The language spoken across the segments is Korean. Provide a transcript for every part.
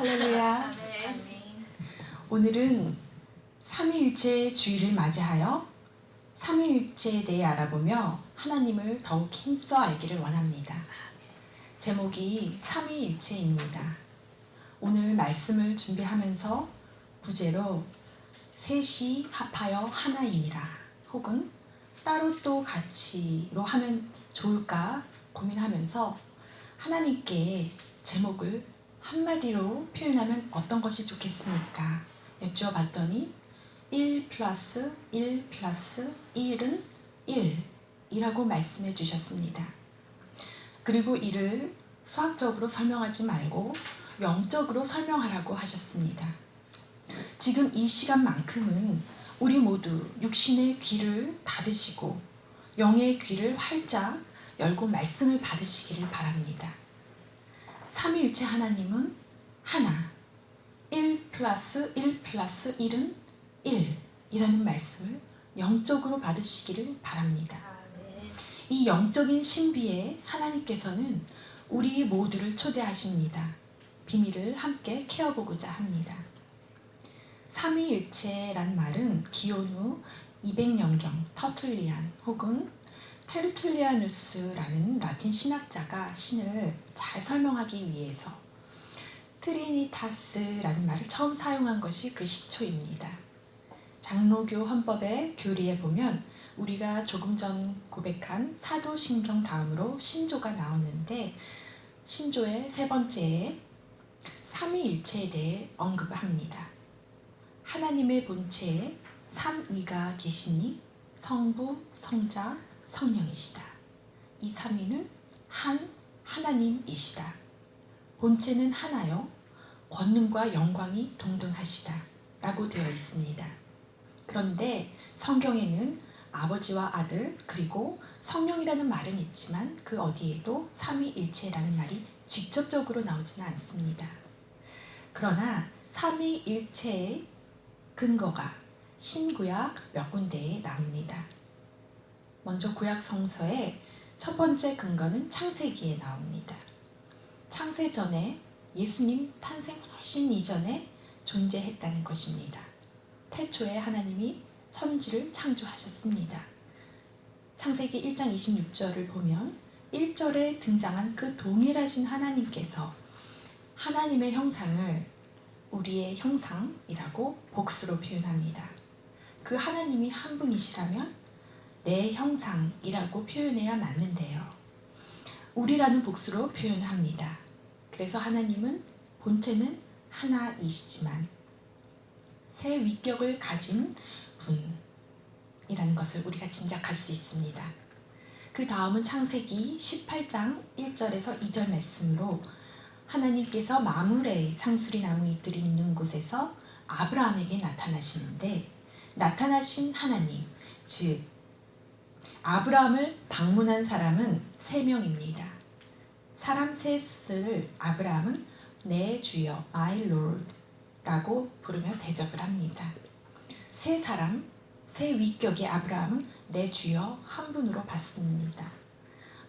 할렐루야. 오늘은 삼위일체 주일을 맞이하여 삼위일체에 대해 알아보며 하나님을 더욱 힘써 알기를 원합니다. 제목이 삼위일체입니다. 오늘 말씀을 준비하면서 부제로 셋이 합하여 하나이니라 혹은 따로 또 같이로 하면 좋을까 고민하면서 하나님께 제목을 한마디로 표현하면 어떤 것이 좋겠습니까? 여쭈어봤더니 1 플러스 1 플러스 1은 1이라고 말씀해 주셨습니다. 그리고 이를 수학적으로 설명하지 말고 영적으로 설명하라고 하셨습니다. 지금 이 시간만큼은 우리 모두 육신의 귀를 닫으시고 영의 귀를 활짝 열고 말씀을 받으시기를 바랍니다. 삼위일체 하나님은 하나, 1 플러스 1 플러스 1은 1이라는 말씀을 영적으로 받으시기를 바랍니다. 이 영적인 신비에 하나님께서는 우리 모두를 초대하십니다. 비밀을 함께 캐어보고자 합니다. 삼위일체란 말은 기원후 200년경 터툴리안 혹은 테르툴리아누스라는 라틴 신학자가 신을 잘 설명하기 위해서 트리니타스라는 말을 처음 사용한 것이 그 시초입니다. 장로교 헌법의 교리에 보면 우리가 조금 전 고백한 사도신경 다음으로 신조가 나오는데 신조의 세 번째에 삼위일체에 대해 언급합니다. 하나님의 본체에 삼위가 계시니 성부, 성자, 성령이시다. 이 삼위는 하나님이시다. 본체는 하나요. 권능과 영광이 동등하시다. 라고 되어 있습니다. 그런데 성경에는 아버지와 아들 그리고 성령이라는 말은 있지만 그 어디에도 삼위일체라는 말이 직접적으로 나오지는 않습니다. 그러나 삼위일체의 근거가 신구약 몇 군데에 나옵니다. 먼저 구약 성서의 첫 번째 근거는 창세기에 나옵니다. 창세 전에 예수님 탄생 훨씬 이전에 존재했다는 것입니다. 태초에 하나님이 천지를 창조하셨습니다. 창세기 1장 26절을 보면 1절에 등장한 그 동일하신 하나님께서 하나님의 형상을 우리의 형상이라고 복수로 표현합니다. 그 하나님이 한 분이시라면 내 형상이라고 표현해야 맞는데요. 우리라는 복수로 표현합니다. 그래서 하나님은 본체는 하나이시지만 새 위격을 가진 분이라는 것을 우리가 짐작할 수 있습니다. 그 다음은 창세기 18장 1절에서 2절 말씀으로 하나님께서 마므레 상수리 나무들이 있는 곳에서 아브라함에게 나타나시는데 나타나신 하나님, 즉 아브라함을 방문한 사람은 3명입니다. 사람 셋을 아브라함은 내 주여, my lord 라고 부르며 대접을 합니다. 세 사람, 세 위격의 아브라함은 내 주여 한 분으로 받습니다.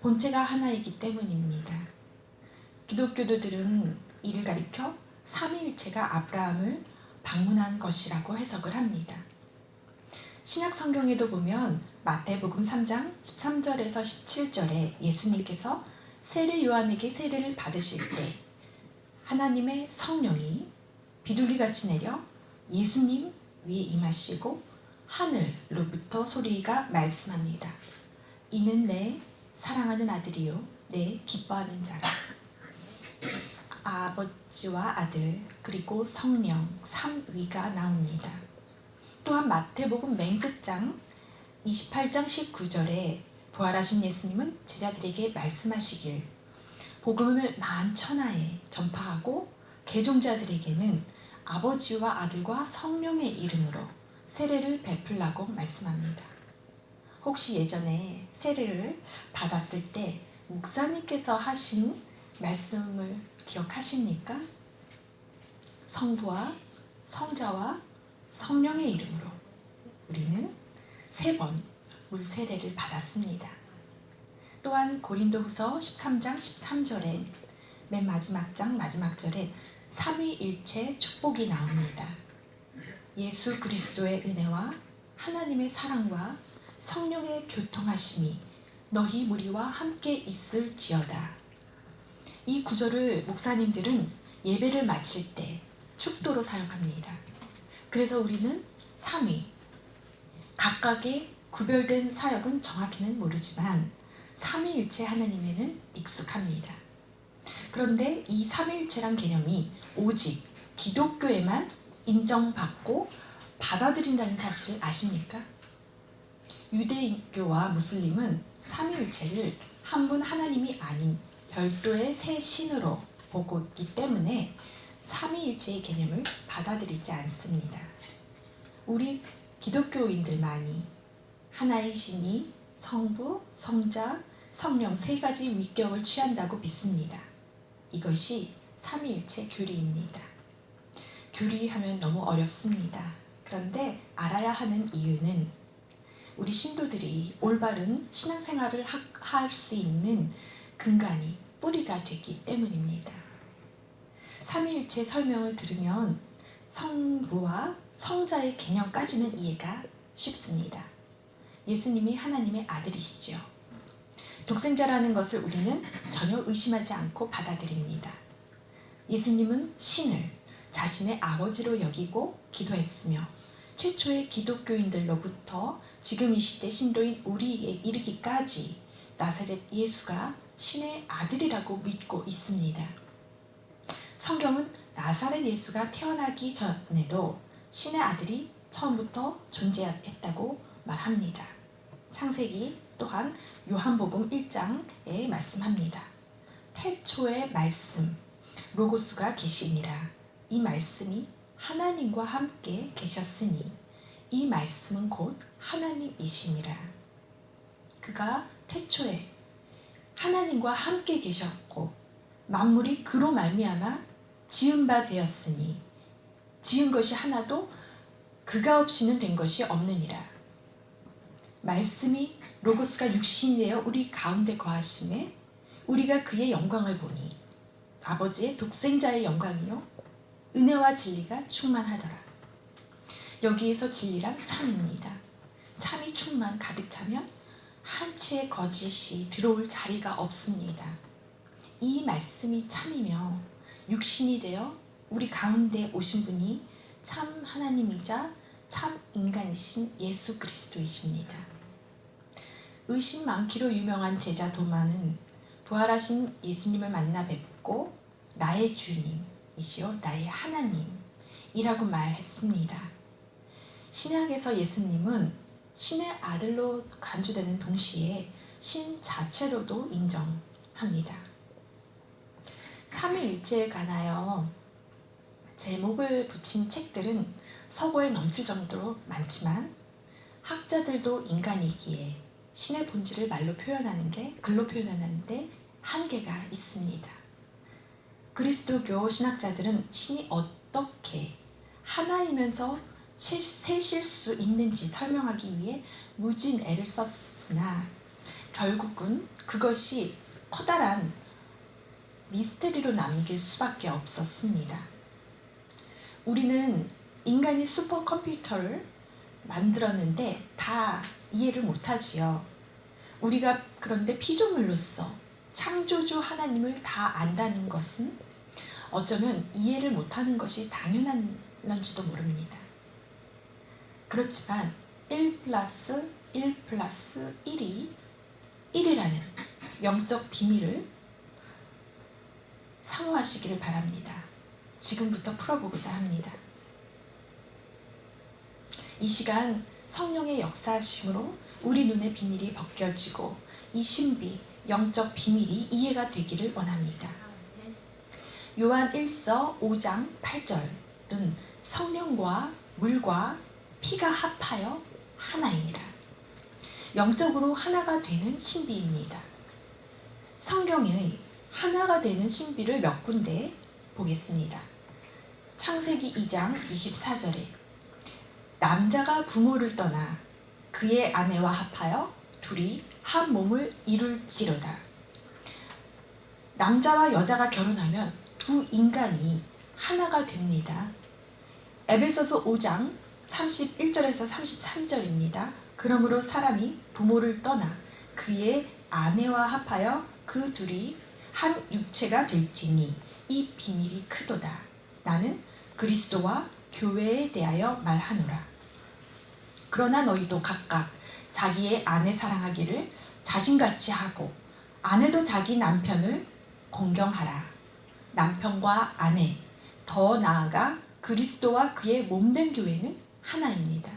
본체가 하나이기 때문입니다. 기독교도들은 이를 가리켜 삼위일체가 아브라함을 방문한 것이라고 해석을 합니다. 신약 성경에도 보면 마태복음 3장 13절에서 17절에 예수님께서 세례 요한에게 세례를 받으실 때 하나님의 성령이 비둘기같이 내려 예수님 위에 임하시고 하늘로부터 소리가 말씀합니다. 이는 내 사랑하는 아들이요 내 기뻐하는 자라. 아버지와 아들 그리고 성령 삼위가 나옵니다. 또한 마태복음 맨 끝장 28장 19절에 부활하신 예수님은 제자들에게 말씀하시길 복음을 만천하에 전파하고 개종자들에게는 아버지와 아들과 성령의 이름으로 세례를 베풀라고 말씀합니다. 혹시 예전에 세례를 받았을 때 목사님께서 하신 말씀을 기억하십니까? 성부와 성자와 성령의 이름으로 우리는 3번 물세례를 받았습니다. 또한 고린도후서 13장 13절에 맨 마지막 장 마지막 절에 삼위일체 축복이 나옵니다. 예수 그리스도의 은혜와 하나님의 사랑과 성령의 교통하심이 너희 무리와 함께 있을지어다. 이 구절을 목사님들은 예배를 마칠 때 축도로 사용합니다. 그래서 우리는 삼위, 각각의 구별된 사역은 정확히는 모르지만 삼위일체 하나님에는 익숙합니다. 그런데 이 삼위일체란 개념이 오직 기독교에만 인정받고 받아들인다는 사실을 아십니까? 유대교와 무슬림은 삼위일체를 한 분 하나님이 아닌 별도의 새 신으로 보고 있기 때문에 삼위일체의 개념을 받아들이지 않습니다. 우리 기독교인들만이 하나의 신이 성부, 성자, 성령 세 가지 위격을 취한다고 믿습니다. 이것이 삼위일체 교리입니다. 교리하면 너무 어렵습니다. 그런데 알아야 하는 이유는 우리 신도들이 올바른 신앙생활을 할 수 있는 근간이 뿌리가 되기 때문입니다. 삼위일체 설명을 들으면 성부와 성자의 개념까지는 이해가 쉽습니다. 예수님이 하나님의 아들이시죠. 독생자라는 것을 우리는 전혀 의심하지 않고 받아들입니다. 예수님은 신을 자신의 아버지로 여기고 기도했으며 최초의 기독교인들로부터 지금 이 시대 신도인 우리에 이르기까지 나사렛 예수가 신의 아들이라고 믿고 있습니다. 성경은 나사렛 예수가 태어나기 전에도 신의 아들이 처음부터 존재했다고 말합니다. 창세기 또한 요한복음 1장에 말씀합니다. 태초에 말씀, 로고스가 계시니라. 이 말씀이 하나님과 함께 계셨으니 이 말씀은 곧 하나님이시니라. 그가 태초에 하나님과 함께 계셨고 만물이 그로 말미암아 지은 바 되었으니 지은 것이 하나도 그가 없이는 된 것이 없느니라. 말씀이 로고스가 육신이 되어 우리 가운데 거하심에 우리가 그의 영광을 보니 아버지의 독생자의 영광이요 은혜와 진리가 충만하더라. 여기에서 진리란 참입니다. 참이 충만 가득 차면 한치의 거짓이 들어올 자리가 없습니다. 이 말씀이 참이며 육신이 되어 우리 가운데 오신 분이 참 하나님이자 참 인간이신 예수 그리스도이십니다. 의심 많기로 유명한 제자 도마는 부활하신 예수님을 만나 뵙고 나의 주님이시요 나의 하나님이라고 말했습니다. 신약에서 예수님은 신의 아들로 간주되는 동시에 신 자체로도 인정합니다. 삼위일체에 관하여 제목을 붙인 책들은 서고에 넘칠 정도로 많지만 학자들도 인간이기에 신의 본질을 말로 표현하는 글로 표현하는데 한계가 있습니다. 그리스도교 신학자들은 신이 어떻게 하나이면서 셋일 수 있는지 설명하기 위해 무진 애를 썼으나 결국은 그것이 커다란 미스테리로 남길 수밖에 없었습니다. 우리는 인간이 슈퍼컴퓨터를 만들었는데 다 이해를 못하지요. 우리가 그런데 피조물로서 창조주 하나님을 다 안다는 것은 어쩌면 이해를 못하는 것이 당연한지도 모릅니다. 그렇지만 1 플러스 1 플러스 1이 1이라는 영적 비밀을 사모하시기를 바랍니다. 지금부터 풀어보고자 합니다. 이 시간 성령의 역사하심으로 우리 눈의 비밀이 벗겨지고 이 신비, 영적 비밀이 이해가 되기를 원합니다. 요한 1서 5장 8절은 성령과 물과 피가 합하여 하나이니라. 영적으로 하나가 되는 신비입니다. 성경의 하나가 되는 신비를 몇 군데 보겠습니다. 창세기 2장 24절에 남자가 부모를 떠나 그의 아내와 합하여 둘이 한 몸을 이룰지로다. 남자와 여자가 결혼하면 두 인간이 하나가 됩니다. 에베소서 5장 31절에서 33절입니다. 그러므로 사람이 부모를 떠나 그의 아내와 합하여 그 둘이 한 육체가 될지니 이 비밀이 크도다. 나는 그리스도와 교회에 대하여 말하노라. 그러나 너희도 각각 자기의 아내 사랑하기를 자신같이 하고 아내도 자기 남편을 공경하라. 남편과 아내, 더 나아가 그리스도와 그의 몸된 교회는 하나입니다.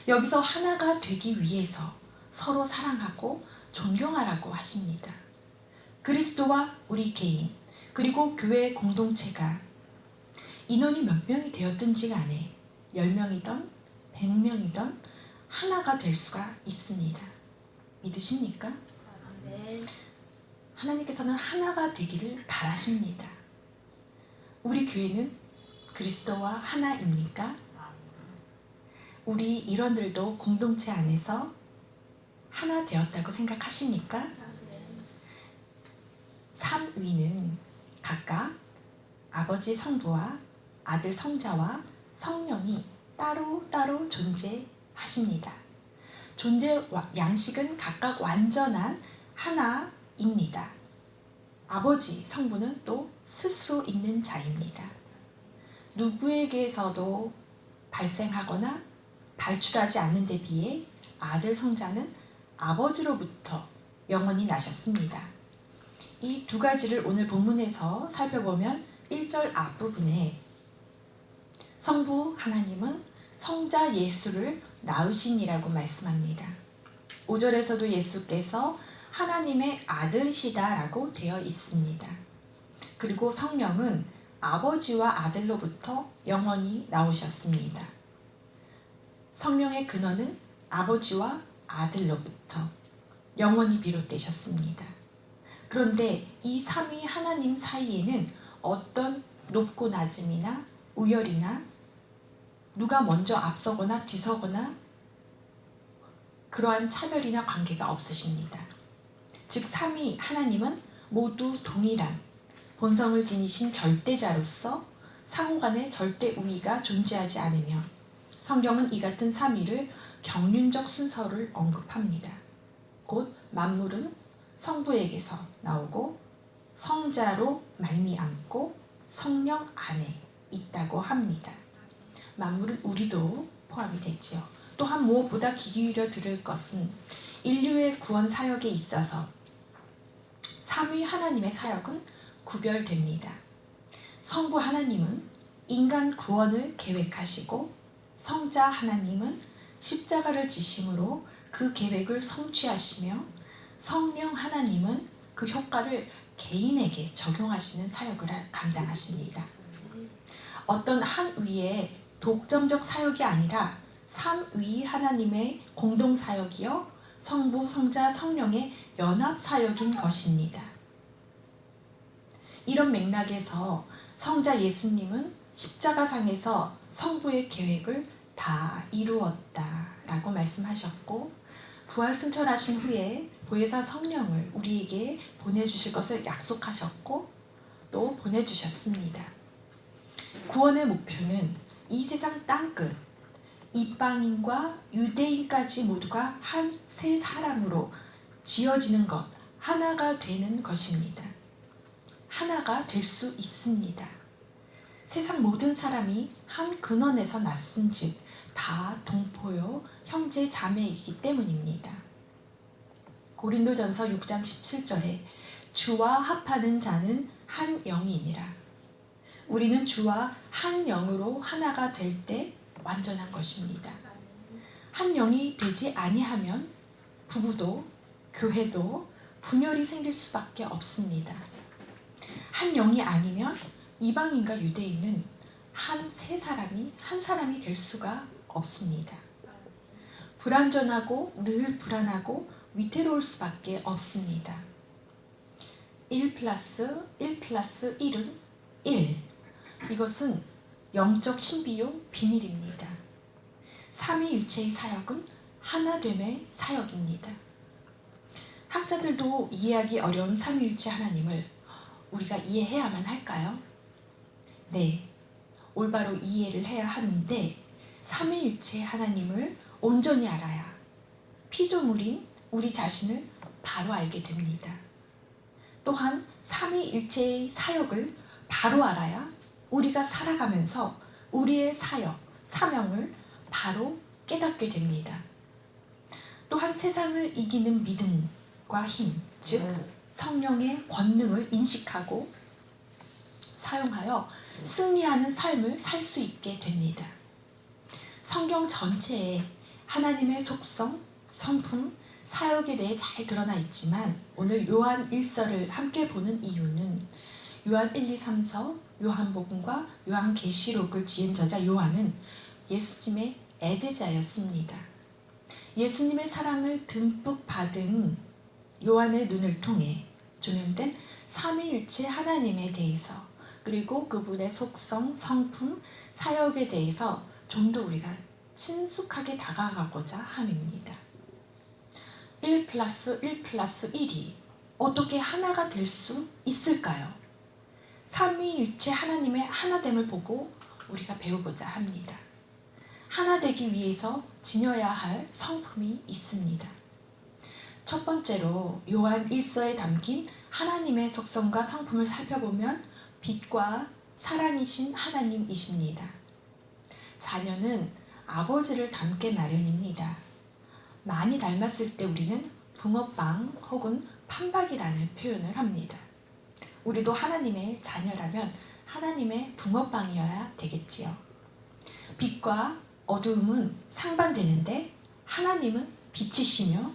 여기서 하나가 되기 위해서 서로 사랑하고 존경하라고 하십니다. 그리스도와 우리 개인 그리고 교회 공동체가 인원이 몇 명이 되었든지 간에 10명이든 100명이든 하나가 될 수가 있습니다. 믿으십니까? 하나님께서는 하나가 되기를 바라십니다. 우리 교회는 그리스도와 하나입니까? 우리 일원들도 공동체 안에서 하나 되었다고 생각하십니까? 삼위는 각각 아버지 성부와 아들 성자와 성령이 따로 존재하십니다. 존재 양식은 각각 완전한 하나입니다. 아버지 성부는 또 스스로 있는 자입니다. 누구에게서도 발생하거나 발출하지 않는 데 비해 아들 성자는 아버지로부터 영원히 나셨습니다. 이 두 가지를 오늘 본문에서 살펴보면 1절 앞부분에 성부 하나님은 성자 예수를 낳으시니라고 말씀합니다. 5절에서도 예수께서 하나님의 아들이시다라고 되어 있습니다. 그리고 성령은 아버지와 아들로부터 영원히 나오셨습니다. 성령의 근원은 아버지와 아들로부터 영원히 비롯되셨습니다. 그런데 이 삼위 하나님 사이에는 어떤 높고 낮음이나 우열이나 누가 먼저 앞서거나 뒤서거나 그러한 차별이나 관계가 없으십니다. 즉 삼위 하나님은 모두 동일한 본성을 지니신 절대자로서 상호간에 절대 우위가 존재하지 않으며 성경은 이 같은 삼위를 경륜적 순서를 언급합니다. 곧 만물은 성부에게서 나오고 성자로 말미암고 성령 안에 있다고 합니다. 만물은 우리도 포함이 되지요. 또한 무엇보다 귀 기울여 들을 것은 인류의 구원 사역에 있어서 삼위 하나님의 사역은 구별됩니다. 성부 하나님은 인간 구원을 계획하시고 성자 하나님은 십자가를 지심으로 그 계획을 성취하시며 성령 하나님은 그 효과를 개인에게 적용하시는 사역을 감당하십니다. 어떤 한 위의 독점적 사역이 아니라 삼위 하나님의 공동 사역이요 성부, 성자, 성령의 연합 사역인 것입니다. 이런 맥락에서 성자 예수님은 십자가상에서 성부의 계획을 다 이루었다라고 말씀하셨고 부활 승천하신 후에 보혜사 성령을 우리에게 보내주실 것을 약속하셨고 또 보내주셨습니다. 구원의 목표는 이 세상 땅끝 이방인과 유대인까지 모두가 한 세 사람으로 지어지는 것, 하나가 되는 것입니다. 하나가 될 수 있습니다. 세상 모든 사람이 한 근원에서 났은즉 다 동포요 형제 자매이기 때문입니다. 고린도전서 6장 17절에 주와 합하는 자는 한 영이니라. 우리는 주와 한 영으로 하나가 될 때 완전한 것입니다. 한 영이 되지 아니하면 부부도 교회도 분열이 생길 수밖에 없습니다. 한 영이 아니면 이방인과 유대인은 한 사람이 될 수가 없습니다. 불완전하고 늘 불안하고 위태로울 수밖에 없습니다. 1+1+1은 1. 이것은 영적 신비요 비밀입니다. 삼위일체의 사역은 하나됨의 사역입니다. 학자들도 이해하기 어려운 삼위일체 하나님을 우리가 이해해야만 할까요? 네, 올바로 이해를 해야 하는데 삼위일체 하나님을 온전히 알아야 피조물인 우리 자신을 바로 알게 됩니다. 또한 삼위일체의 사역을 바로 알아야 우리가 살아가면서 우리의 사역, 사명을 바로 깨닫게 됩니다. 또한 세상을 이기는 믿음과 힘, 즉 성령의 권능을 인식하고 사용하여 승리하는 삶을 살 수 있게 됩니다. 성경 전체에 하나님의 속성, 성품, 사역에 대해 잘 드러나 있지만 오늘 요한 1서를 함께 보는 이유는 요한 1, 2, 3서, 요한복음과 요한계시록을 지은 저자 요한은 예수님의 애제자였습니다. 예수님의 사랑을 듬뿍 받은 요한의 눈을 통해 조명된 삼위일체 하나님에 대해서 그리고 그분의 속성, 성품, 사역에 대해서 좀 더 우리가 친숙하게 다가가고자 함입니다. 1+1+1이 어떻게 하나가 될 수 있을까요? 삼위일체 하나님의 하나됨을 보고 우리가 배우고자 합니다. 하나 되기 위해서 지녀야 할 성품이 있습니다. 첫 번째로 요한 1서에 담긴 하나님의 속성과 성품을 살펴보면 빛과 사랑이신 하나님이십니다. 자녀는 아버지를 닮게 마련입니다. 많이 닮았을 때 우리는 붕어빵 혹은 판박이라는 표현을 합니다. 우리도 하나님의 자녀라면 하나님의 붕어빵이어야 되겠지요. 빛과 어두움은 상반되는데 하나님은 빛이시며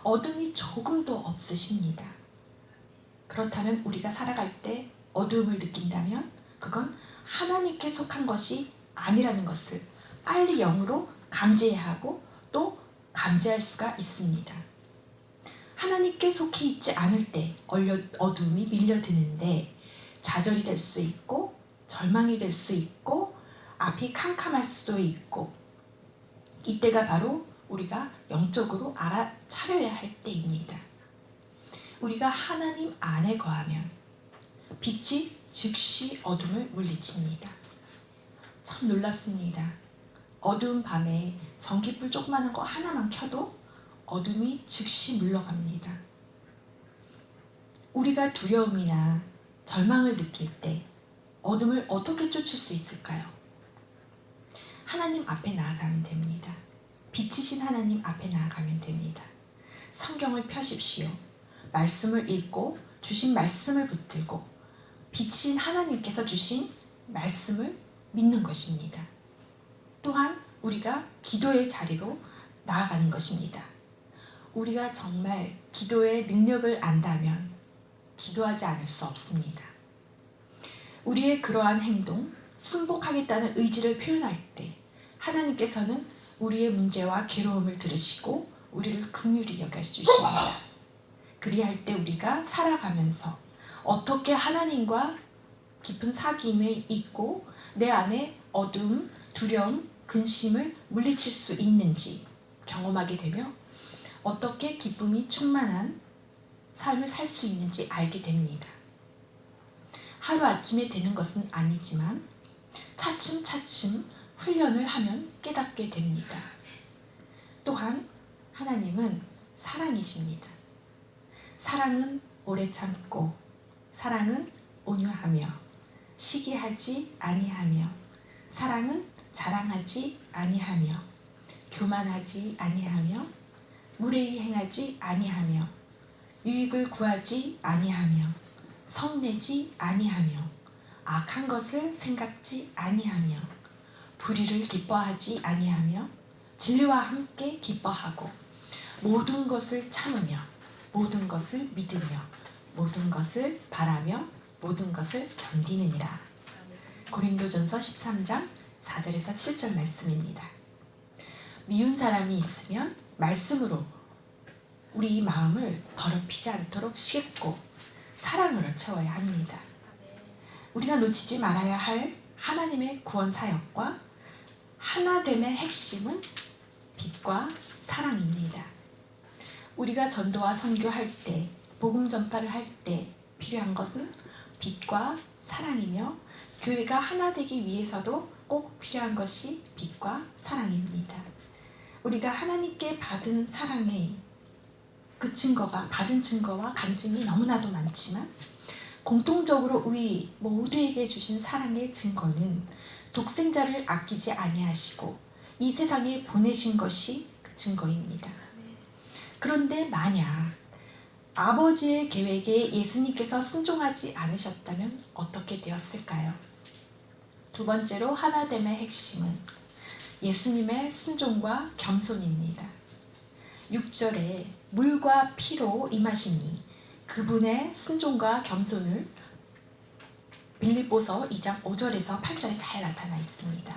어둠이 조금도 없으십니다. 그렇다면 우리가 살아갈 때 어두움을 느낀다면 그건 하나님께 속한 것이 아니라는 것을 빨리 영으로 감지해야 하고 또 감지할 수가 있습니다. 하나님께 속해 있지 않을 때 어둠이 밀려드는데 좌절이 될 수 있고 절망이 될 수 있고 앞이 캄캄할 수도 있고 이때가 바로 우리가 영적으로 알아차려야 할 때입니다. 우리가 하나님 안에 거하면 빛이 즉시 어둠을 물리칩니다. 참 놀랍습니다. 어두운 밤에 전기불 조그마한 거 하나만 켜도 어둠이 즉시 물러갑니다. 우리가 두려움이나 절망을 느낄 때 어둠을 어떻게 쫓을 수 있을까요? 하나님 앞에 나아가면 됩니다. 빛이신 하나님 앞에 나아가면 됩니다. 성경을 펴십시오. 말씀을 읽고 주신 말씀을 붙들고 빛이신 하나님께서 주신 말씀을 믿는 것입니다. 또한 우리가 기도의 자리로 나아가는 것입니다. 우리가 정말 기도의 능력을 안다면 기도하지 않을 수 없습니다. 우리의 그러한 행동, 순복하겠다는 의지를 표현할 때 하나님께서는 우리의 문제와 괴로움을 들으시고 우리를 긍휼히 여겨주십니다. 그리할 때 우리가 살아가면서 어떻게 하나님과 깊은 사귐을 잇고 내 안에 어둠, 두려움, 근심을 물리칠 수 있는지 경험하게 되며 어떻게 기쁨이 충만한 삶을 살 수 있는지 알게 됩니다. 하루아침에 되는 것은 아니지만 차츰차츰 훈련을 하면 깨닫게 됩니다. 또한 하나님은 사랑이십니다. 사랑은 오래 참고 사랑은 온유하며 시기하지 아니하며 사랑은 자랑하지 아니하며 교만하지 아니하며 무례히 행하지 아니하며 유익을 구하지 아니하며 성내지 아니하며 악한 것을 생각지 아니하며 불의를 기뻐하지 아니하며 진리와 함께 기뻐하고 모든 것을 참으며 모든 것을 믿으며 모든 것을 바라며 모든 것을 견디느니라. 고린도전서 13장 4절에서 7절 말씀입니다. 미운 사람이 있으면 말씀으로 우리 마음을 더럽히지 않도록 씻고 사랑으로 채워야 합니다. 우리가 놓치지 말아야 할 하나님의 구원 사역과 하나됨의 핵심은 빛과 사랑입니다. 우리가 전도와 선교할 때, 복음 전파를 할 때 필요한 것은 빛과 사랑이며 교회가 하나 되기 위해서도 꼭 필요한 것이 빛과 사랑입니다. 우리가 하나님께 받은 사랑의 받은 증거와 간증이 너무나도 많지만 공통적으로 우리 모두에게 주신 사랑의 증거는 독생자를 아끼지 아니하시고 이 세상에 보내신 것이 그 증거입니다. 그런데 만약 아버지의 계획에 예수님께서 순종하지 않으셨다면 어떻게 되었을까요? 두 번째로 하나됨의 핵심은 예수님의 순종과 겸손입니다. 6절에 물과 피로 임하시니 그분의 순종과 겸손을 빌립보서 2장 5절에서 8절에 잘 나타나 있습니다.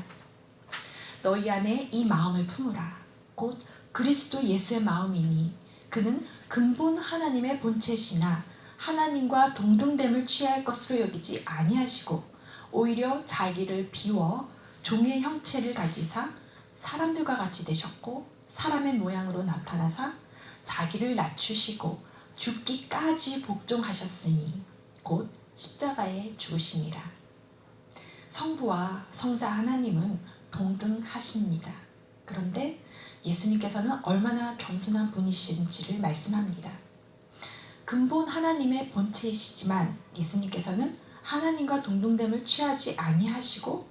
너희 안에 이 마음을 품으라. 곧 그리스도 예수의 마음이니 그는 근본 하나님의 본체시나 하나님과 동등됨을 취할 것으로 여기지 아니하시고 오히려 자기를 비워 종의 형체를 가지사 사람들과 같이 되셨고 사람의 모양으로 나타나사 자기를 낮추시고 죽기까지 복종하셨으니 곧 십자가에 죽으심이라. 성부와 성자 하나님은 동등하십니다. 그런데 예수님께서는 얼마나 겸손한 분이신지를 말씀합니다. 근본 하나님의 본체이시지만 예수님께서는 하나님과 동등됨을 취하지 아니하시고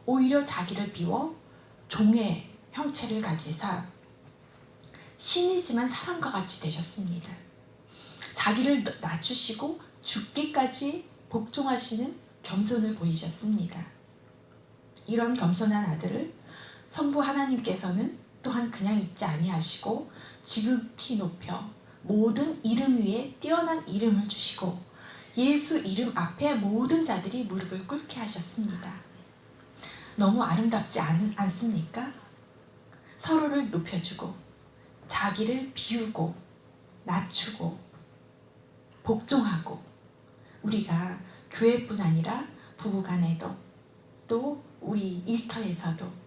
오히려 자기를 비워 종의 형체를 가지사 신이지만 사람과 같이 되셨습니다. 자기를 낮추시고 죽기까지 복종하시는 겸손을 보이셨습니다. 이런 겸손한 아들을 성부 하나님께서는 또한 그냥 있지 아니하시고 지극히 높여 모든 이름 위에 뛰어난 이름을 주시고 예수 이름 앞에 모든 자들이 무릎을 꿇게 하셨습니다. 너무 아름답지 않습니까? 서로를 높여주고 자기를 비우고 낮추고 복종하고 우리가 교회뿐 아니라 부부간에도 또 우리 일터에서도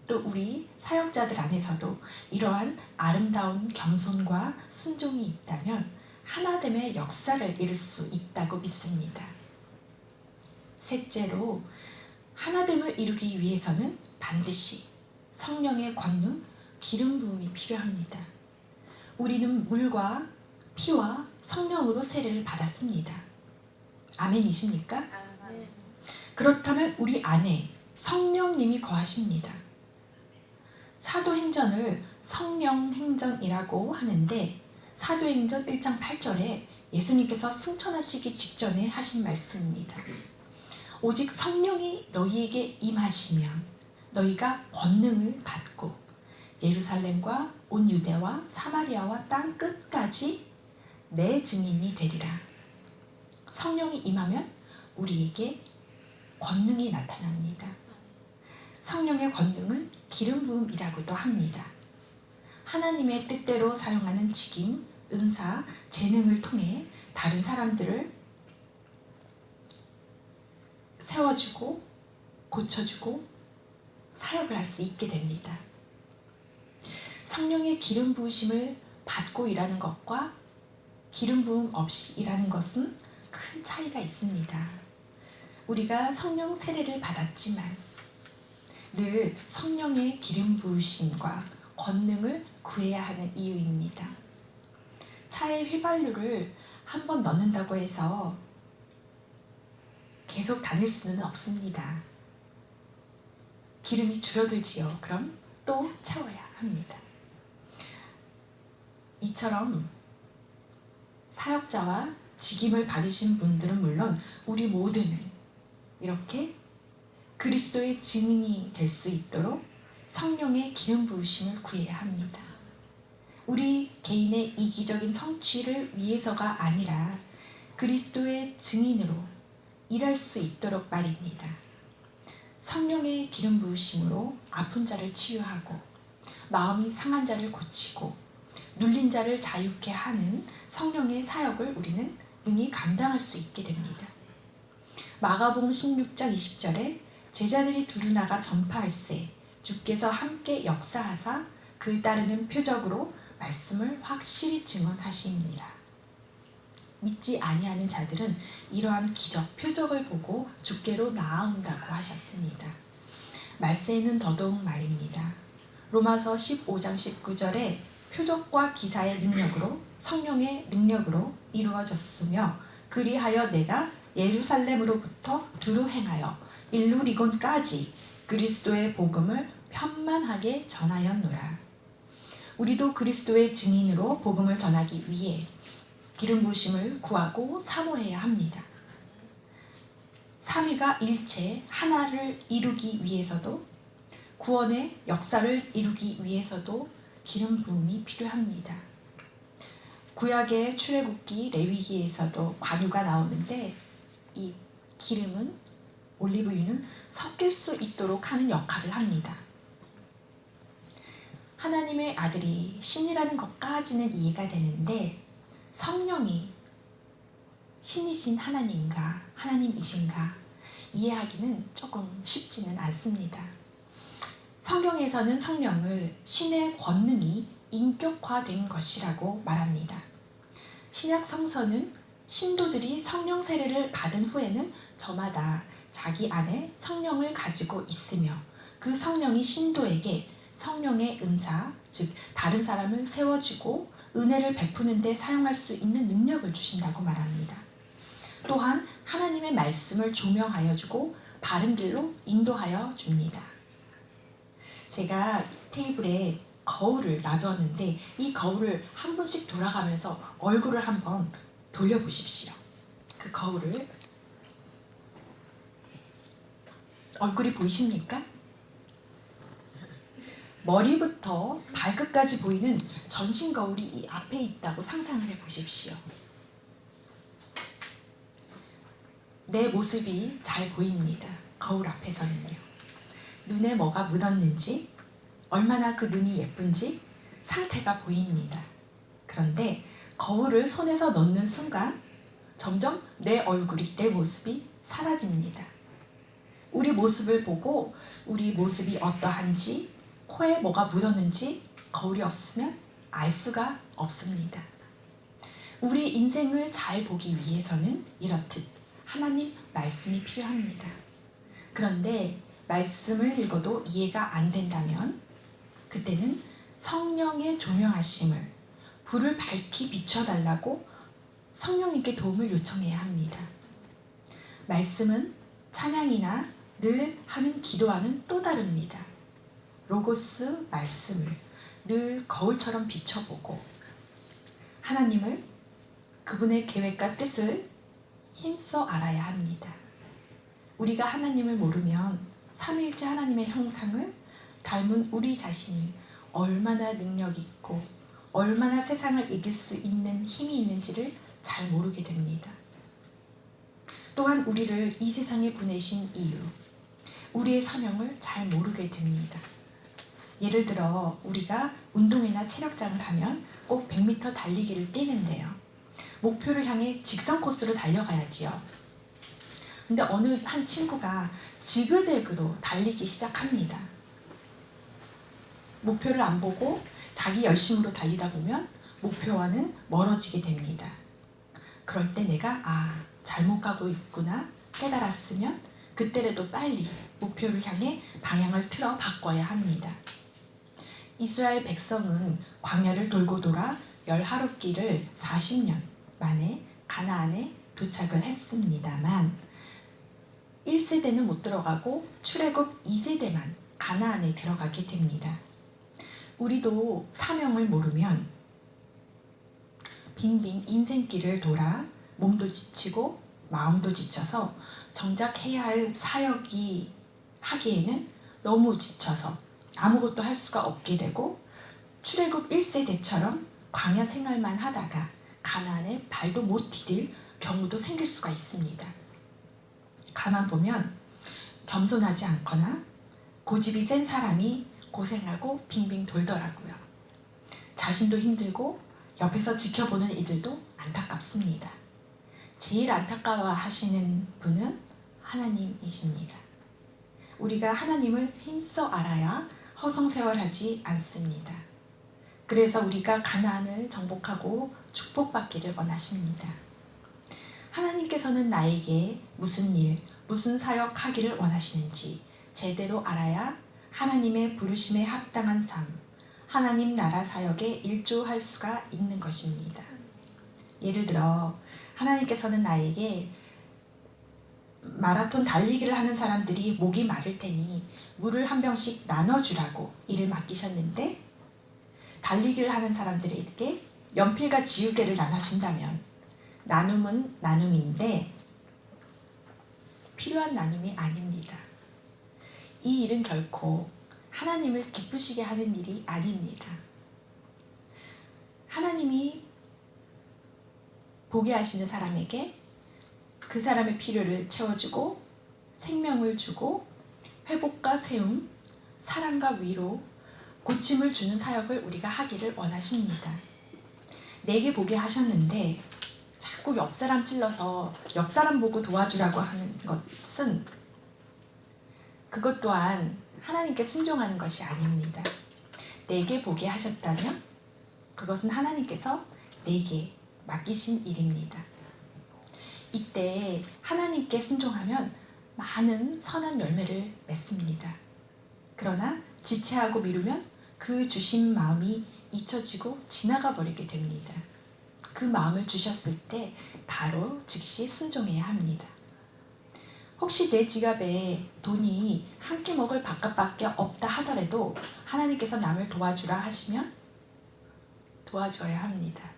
또 우리 사역자들 안에서도 이러한 아름다운 겸손과 순종이 있다면 하나됨의 역사를 이룰 수 있다고 믿습니다. 셋째로 하나됨을 이루기 위해서는 반드시 성령의 권능, 기름 부음이 필요합니다. 우리는 물과 피와 성령으로 세례를 받았습니다. 아멘이십니까? 아멘. 그렇다면 우리 안에 성령님이 거하십니다. 사도행전을 성령행전이라고 하는데 사도행전 1장 8절에 예수님께서 승천하시기 직전에 하신 말씀입니다. 오직 성령이 너희에게 임하시면 너희가 권능을 받고 예루살렘과 온 유대와 사마리아와 땅 끝까지 내 증인이 되리라. 성령이 임하면 우리에게 권능이 나타납니다. 성령의 권능을 기름 부음이라고도 합니다. 하나님의 뜻대로 사용하는 직임, 은사, 재능을 통해 다른 사람들을 세워주고 고쳐주고 사역을 할 수 있게 됩니다. 성령의 기름 부으심을 받고 일하는 것과 기름 부음 없이 일하는 것은 큰 차이가 있습니다. 우리가 성령 세례를 받았지만 늘 성령의 기름 부으심과 권능을 구해야 하는 이유입니다. 차에 휘발유를 한 번 넣는다고 해서 계속 다닐 수는 없습니다. 기름이 줄어들지요. 그럼 또 채워야 합니다. 이처럼 사역자와 직임을 받으신 분들은 물론 우리 모두는 이렇게 그리스도의 증인이 될 수 있도록 성령의 기름 부으심을 구해야 합니다. 우리 개인의 이기적인 성취를 위해서가 아니라 그리스도의 증인으로 일할 수 있도록 말입니다. 성령의 기름 부으심으로 아픈 자를 치유하고 마음이 상한 자를 고치고 눌린 자를 자유케 하는 성령의 사역을 우리는 능히 감당할 수 있게 됩니다. 마가복음 16장 20절에 제자들이 두루 나가 전파할세 주께서 함께 역사하사 그 따르는 표적으로 말씀을 확실히 증언하시니라. 믿지 아니하는 자들은 이러한 기적, 표적을 보고 주께로 나아온다고 하셨습니다. 말세에는 더더욱 말입니다. 로마서 15장 19절에 표적과 기사의 능력으로 성령의 능력으로 이루어졌으며 그리하여 내가 예루살렘으로부터 두루 행하여 일루리곤까지 그리스도의 복음을 편만하게 전하였노라. 우리도 그리스도의 증인으로 복음을 전하기 위해 기름 부으심을 구하고 사모해야 합니다. 삼위가 일체 하나를 이루기 위해서도 구원의 역사를 이루기 위해서도 기름 부음이 필요합니다. 구약의 출애굽기, 레위기에서도 관유가 나오는데 이 기름은 올리브유는 섞일 수 있도록 하는 역할을 합니다. 하나님의 아들이 신이라는 것까지는 이해가 되는데 성령이 신이신 하나님인가 하나님이신가 이해하기는 조금 쉽지는 않습니다. 성경에서는 성령을 신의 권능이 인격화된 것이라고 말합니다. 신약 성서는 신도들이 성령 세례를 받은 후에는 저마다 자기 안에 성령을 가지고 있으며 그 성령이 신도에게 성령의 은사, 즉 다른 사람을 세워주고 은혜를 베푸는 데 사용할 수 있는 능력을 주신다고 말합니다. 또한 하나님의 말씀을 조명하여 주고 바른 길로 인도하여 줍니다. 제가 테이블에 거울을 놔두었는데 이 거울을 한 번씩 돌아가면서 얼굴을 한번 돌려보십시오. 그 거울을 얼굴이 보이십니까? 머리부터 발끝까지 보이는 전신 거울이 이 앞에 있다고 상상을 해보십시오. 내 모습이 잘 보입니다. 거울 앞에서는요. 눈에 뭐가 묻었는지, 얼마나 그 눈이 예쁜지 상태가 보입니다. 그런데 거울을 손에서 넣는 순간 점점 내 얼굴이, 내 모습이 사라집니다. 우리 모습을 보고 우리 모습이 어떠한지, 코에 뭐가 묻었는지 거울이 없으면 알 수가 없습니다. 우리 인생을 잘 보기 위해서는 이렇듯 하나님 말씀이 필요합니다. 그런데 말씀을 읽어도 이해가 안 된다면 그때는 성령의 조명하심을 불을 밝히 비춰달라고 성령님께 도움을 요청해야 합니다. 말씀은 찬양이나 늘 하는 기도와는 또 다릅니다. 로고스 말씀을 늘 거울처럼 비춰보고 하나님을, 그분의 계획과 뜻을 힘써 알아야 합니다. 우리가 하나님을 모르면 삼위일체 하나님의 형상을 닮은 우리 자신이 얼마나 능력 있고 얼마나 세상을 이길 수 있는 힘이 있는지를 잘 모르게 됩니다. 또한 우리를 이 세상에 보내신 이유, 우리의 사명을 잘 모르게 됩니다. 예를 들어 우리가 운동회나 체력장을 하면 꼭 100m 달리기를 뛰는데요. 목표를 향해 직선 코스로 달려가야지요. 근데 어느 한 친구가 지그재그로 달리기 시작합니다. 목표를 안 보고 자기 열심으로 달리다 보면 목표와는 멀어지게 됩니다. 그럴 때 내가 잘못 가고 있구나 깨달았으면 그때라도 빨리 목표를 향해 방향을 틀어 바꿔야 합니다. 이스라엘 백성은 광야를 돌고 돌아 열 하루길을 40년 만에 가나안에 도착을 했습니다만 1세대는 못 들어가고 출애굽 2세대만 가나안에 들어가게 됩니다. 우리도 사명을 모르면 빙빙 인생길을 돌아 몸도 지치고 마음도 지쳐서 정작 해야 할 사역이 하기에는 너무 지쳐서 아무것도 할 수가 없게 되고 출애굽 1세대처럼 광야 생활만 하다가 가나안에 발도 못 디딜 경우도 생길 수가 있습니다. 가만 보면 겸손하지 않거나 고집이 센 사람이 고생하고 빙빙 돌더라고요. 자신도 힘들고 옆에서 지켜보는 이들도 안타깝습니다. 제일 안타까워 하시는 분은 하나님이십니다. 우리가 하나님을 힘써 알아야 허송세월하지 않습니다. 그래서 우리가 가나안을 정복하고 축복받기를 원하십니다. 하나님께서는 나에게 무슨 일, 무슨 사역 하기를 원하시는지 제대로 알아야 하나님의 부르심에 합당한 삶, 하나님 나라 사역에 일조할 수가 있는 것입니다. 예를 들어 하나님께서는 나에게 마라톤 달리기를 하는 사람들이 목이 마를 테니 물을 한 병씩 나눠주라고 일을 맡기셨는데, 달리기를 하는 사람들에게 연필과 지우개를 나눠준다면 나눔은 나눔인데 필요한 나눔이 아닙니다. 이 일은 결코 하나님을 기쁘시게 하는 일이 아닙니다. 하나님이 보게 하시는 사람에게 그 사람의 필요를 채워주고 생명을 주고 회복과 세움, 사랑과 위로, 고침을 주는 사역을 우리가 하기를 원하십니다. 내게 보게 하셨는데 자꾸 옆 사람 찔러서 옆 사람 보고 도와주라고 하는 것은 그것 또한 하나님께 순종하는 것이 아닙니다. 내게 보게 하셨다면 그것은 하나님께서 내게 맡기신 일입니다. 이때 하나님께 순종하면 많은 선한 열매를 맺습니다. 그러나 지체하고 미루면 그 주신 마음이 잊혀지고 지나가 버리게 됩니다. 그 마음을 주셨을 때 바로 즉시 순종해야 합니다. 혹시 내 지갑에 돈이 한 끼 먹을 밥값밖에 없다 하더라도 하나님께서 남을 도와주라 하시면 도와줘야 합니다.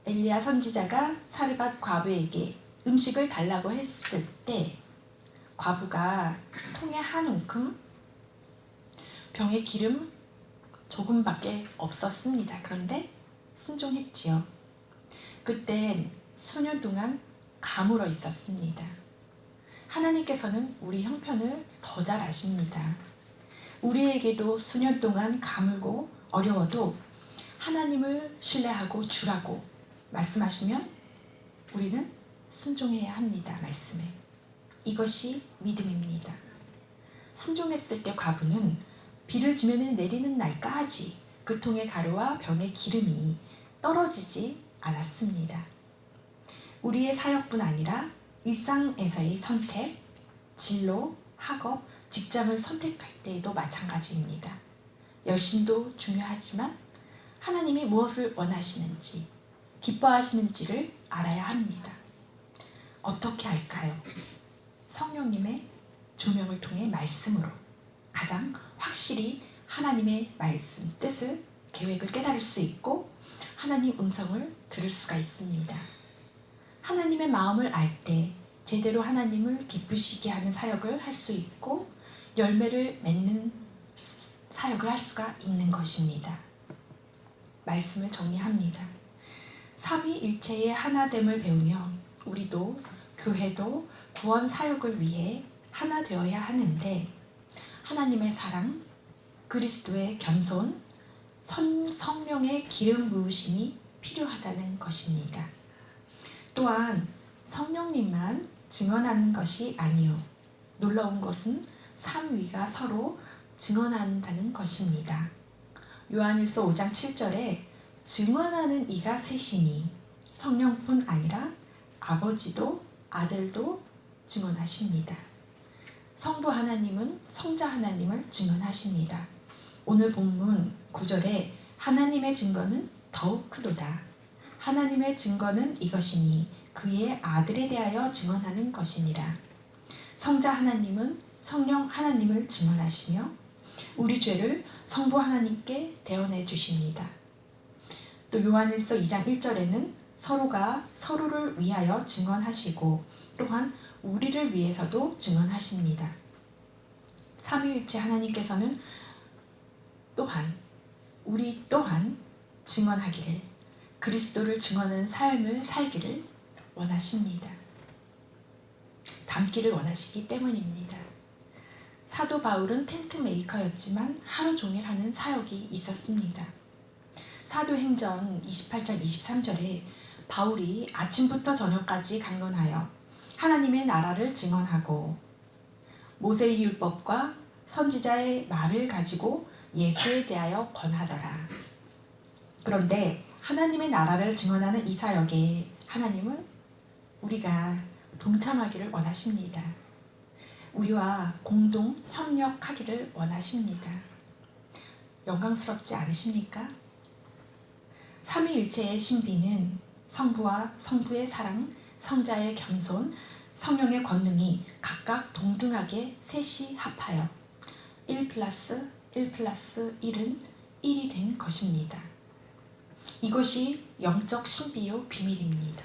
엘리야 선지자가 사르밧 과부에게 음식을 달라고 했을 때 과부가 통에 한 움큼 병에 기름 조금밖에 없었습니다. 그런데 순종했지요. 그땐 수년 동안 가물어 있었습니다. 하나님께서는 우리 형편을 더 잘 아십니다. 우리에게도 수년 동안 가물고 어려워도 하나님을 신뢰하고 주라고 말씀하시면 우리는 순종해야 합니다. 말씀에. 이것이 믿음입니다. 순종했을 때 과부는 비를 지면에 내리는 날까지 그 통의 가루와 병의 기름이 떨어지지 않았습니다. 우리의 사역뿐 아니라 일상에서의 선택, 진로, 학업, 직장을 선택할 때에도 마찬가지입니다. 열심도 중요하지만 하나님이 무엇을 원하시는지, 기뻐하시는지를 알아야 합니다. 어떻게 할까요? 성령님의 조명을 통해 말씀으로 가장 확실히 하나님의 말씀, 뜻을, 계획을 깨달을 수 있고 하나님 음성을 들을 수가 있습니다. 하나님의 마음을 알 때 제대로 하나님을 기쁘시게 하는 사역을 할 수 있고 열매를 맺는 사역을 할 수가 있는 것입니다. 말씀을 정리합니다. 삼위일체의 하나됨을 배우며 우리도 교회도 구원 사역을 위해 하나 되어야 하는데 하나님의 사랑, 그리스도의 겸손, 성령의 기름 부으심이 필요하다는 것입니다. 또한 성령님만 증언하는 것이 아니요. 놀라운 것은 삼위가 서로 증언한다는 것입니다. 요한일서 5장 7절에 증언하는 이가 셋이니 성령뿐 아니라 아버지도 아들도 증언하십니다. 성부 하나님은 성자 하나님을 증언하십니다. 오늘 본문 9절에 하나님의 증거는 더욱 크도다. 하나님의 증거는 이것이니 그의 아들에 대하여 증언하는 것이니라. 성자 하나님은 성령 하나님을 증언하시며 우리 죄를 성부 하나님께 대언해 주십니다. 또 요한일서 2장 1절에는 서로가 서로를 위하여 증언하시고 또한 우리를 위해서도 증언하십니다. 삼위일체 하나님께서는 또한 우리 또한 증언하기를, 그리스도를 증언하는 삶을 살기를 원하십니다. 닮기를 원하시기 때문입니다. 사도 바울은 텐트 메이커였지만 하루 종일 하는 사역이 있었습니다. 사도행전 28장 23절에 바울이 아침부터 저녁까지 강론하여 하나님의 나라를 증언하고 모세의 율법과 선지자의 말을 가지고 예수에 대하여 권하더라. 그런데 하나님의 나라를 증언하는 이 사역에 하나님은 우리가 동참하기를 원하십니다. 우리와 공동 협력하기를 원하십니다. 영광스럽지 않으십니까? 삼위일체의 신비는 성부와 성부의 사랑, 성자의 겸손, 성령의 권능이 각각 동등하게 셋이 합하여 1+1+1은 1이 된 것입니다. 이것이 영적 신비요 비밀입니다.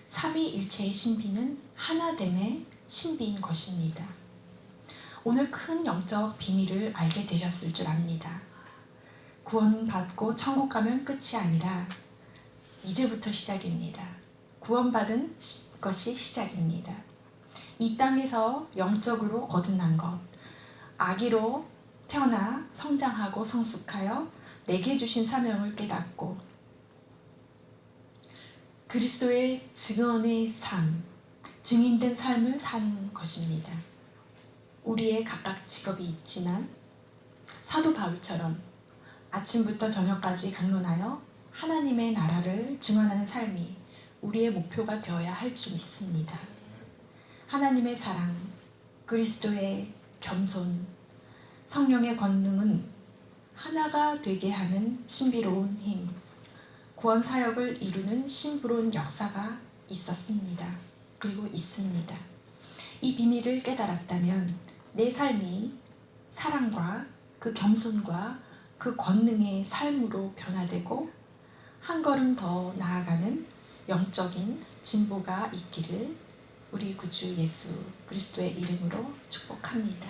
삼위일체의 신비는 하나됨의 신비인 것입니다. 오늘 큰 영적 비밀을 알게 되셨을 줄 압니다. 구원받고 천국 가면 끝이 아니라 이제부터 시작입니다. 구원받은 것이 시작입니다. 이 땅에서 영적으로 거듭난 것, 아기로 태어나 성장하고 성숙하여 내게 주신 사명을 깨닫고 그리스도의 증언의 삶, 증인된 삶을 사는 것입니다. 우리의 각각 직업이 있지만 사도 바울처럼 아침부터 저녁까지 강론하여 하나님의 나라를 증언하는 삶이 우리의 목표가 되어야 할 줄 믿습니다. 하나님의 사랑, 그리스도의 겸손, 성령의 권능은 하나가 되게 하는 신비로운 힘, 구원 사역을 이루는 신비로운 역사가 있었습니다. 그리고 있습니다. 이 비밀을 깨달았다면 내 삶이 사랑과 그 겸손과 그 권능의 삶으로 변화되고 한 걸음 더 나아가는 영적인 진보가 있기를 우리 구주 예수 그리스도의 이름으로 축복합니다.